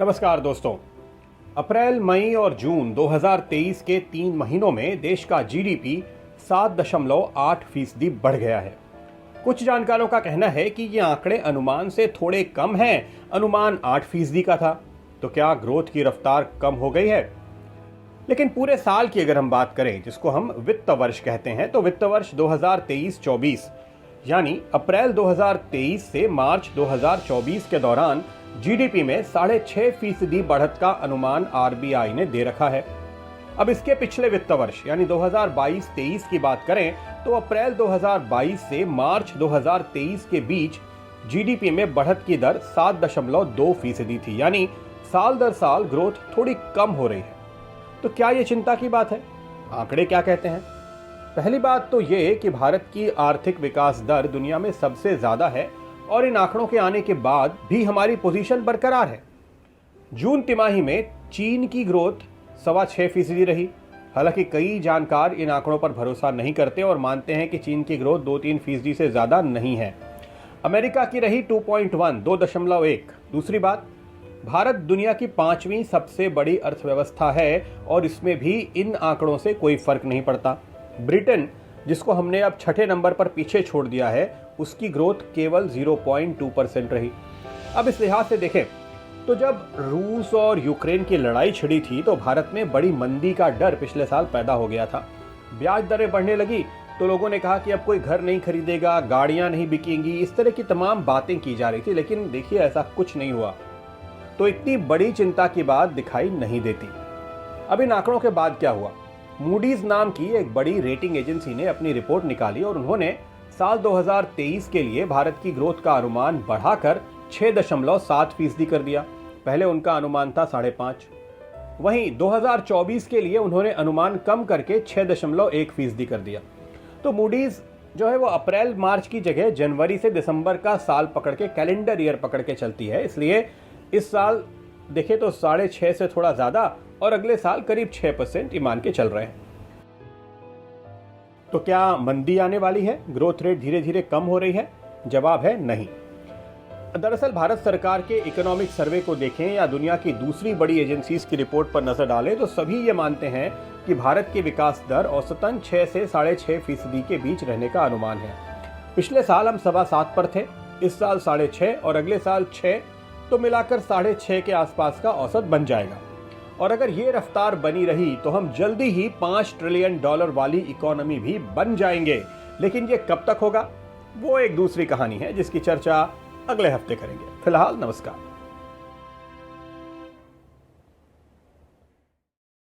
नमस्कार दोस्तों। अप्रैल, मई और जून 2023 के 3 महीनों में देश का जीडीपी 7.8% बढ़ गया है। कुछ जानकारों का कहना है कि ये आंकड़े अनुमान से थोड़े कम हैं। अनुमान 8% का था। तो क्या ग्रोथ की रफ्तार कम हो गई है? लेकिन पूरे साल की अगर हम बात करें, जिसको हम वित्त वर्ष कहते हैं, तो वित्त वर्ष 2023-24 यानी अप्रैल 2023 से मार्च 2024 के दौरान जीडीपी में 6.5% बढ़त का अनुमान आरबीआई ने दे रखा है। अब इसके पिछले वित्त वर्ष यानी 2022-23 की बात करें तो अप्रैल 2022 से मार्च 2023 के बीच जीडीपी में बढ़त की दर 7.2% थी, यानी साल दर साल ग्रोथ थोड़ी कम हो रही है। तो क्या ये चिंता की बात है? आंकड़े क्या कहते हैं? पहली बात तो ये कि भारत की आर्थिक विकास दर दुनिया में सबसे ज्यादा है और इन आंकड़ों के आने के बाद भी हमारी पोजीशन बरकरार है। जून तिमाही में चीन की ग्रोथ 6.25% रही। हालांकि कई जानकार इन आंकड़ों पर भरोसा नहीं करते और मानते हैं कि चीन की ग्रोथ 2-3% से ज्यादा नहीं है। अमेरिका की रही 2.1। दूसरी बात, भारत दुनिया की 5वीं सबसे बड़ी अर्थव्यवस्था है और इसमें भी इन आंकड़ों से कोई फर्क नहीं पड़ता। ब्रिटेन, जिसको हमने अब छठे नंबर पर पीछे छोड़ दिया है, उसकी ग्रोथ केवल 0.2% रही। अब इस लिहाज से देखें तो जब रूस और यूक्रेन की लड़ाई छिड़ी थी तो भारत में बड़ी मंदी का डर पिछले साल पैदा हो गया था। ब्याज दरें बढ़ने लगी तो लोगों ने कहा कि अब कोई घर नहीं खरीदेगा, गाड़ियां नहीं बिकेंगी, इस तरह की तमाम बातें की जा रही थी। लेकिन देखिए, ऐसा कुछ नहीं हुआ। तो इतनी बड़ी चिंता की बात दिखाई नहीं देती। अब इन आंकड़ों के बाद क्या हुआ? मूडीज नाम की एक बड़ी रेटिंग एजेंसी ने अपनी रिपोर्ट निकाली और उन्होंने साल 2023 के लिए भारत की ग्रोथ का अनुमान बढ़ाकर 6.7% कर दिया। पहले उनका अनुमान था 5.5। वहीं 2024 के लिए उन्होंने अनुमान कम करके 6.1% कर दिया। तो मूडीज जो है वो अप्रैल मार्च की जगह जनवरी से दिसंबर का साल पकड़ के, कैलेंडर ईयर पकड़ के चलती है। इसलिए इस साल देखे तो 6.5 से थोड़ा ज्यादा और अगले साल करीब 6% ईमान के चल रहे हैं। तो क्या मंदी आने वाली है? ग्रोथ रेट धीरे धीरे कम हो रही है? जवाब है नहीं। दरअसल भारत सरकार के इकोनॉमिक सर्वे को देखें या दुनिया की दूसरी बड़ी एजेंसीज की रिपोर्ट पर नजर डालें तो सभी ये मानते हैं कि भारत की विकास दर औसतन 6 से 6.5% के बीच रहने का अनुमान है। पिछले साल हम 7.25 पर थे, इस साल 6.5 और अगले साल 6, तो मिलाकर 6.5 के आसपास का औसत बन जाएगा। और अगर ये रफ्तार बनी रही तो हम जल्दी ही $5 ट्रिलियन वाली इकोनॉमी भी बन जाएंगे। लेकिन ये कब तक होगा, वो एक दूसरी कहानी है जिसकी चर्चा अगले हफ्ते करेंगे। फिलहाल नमस्कार।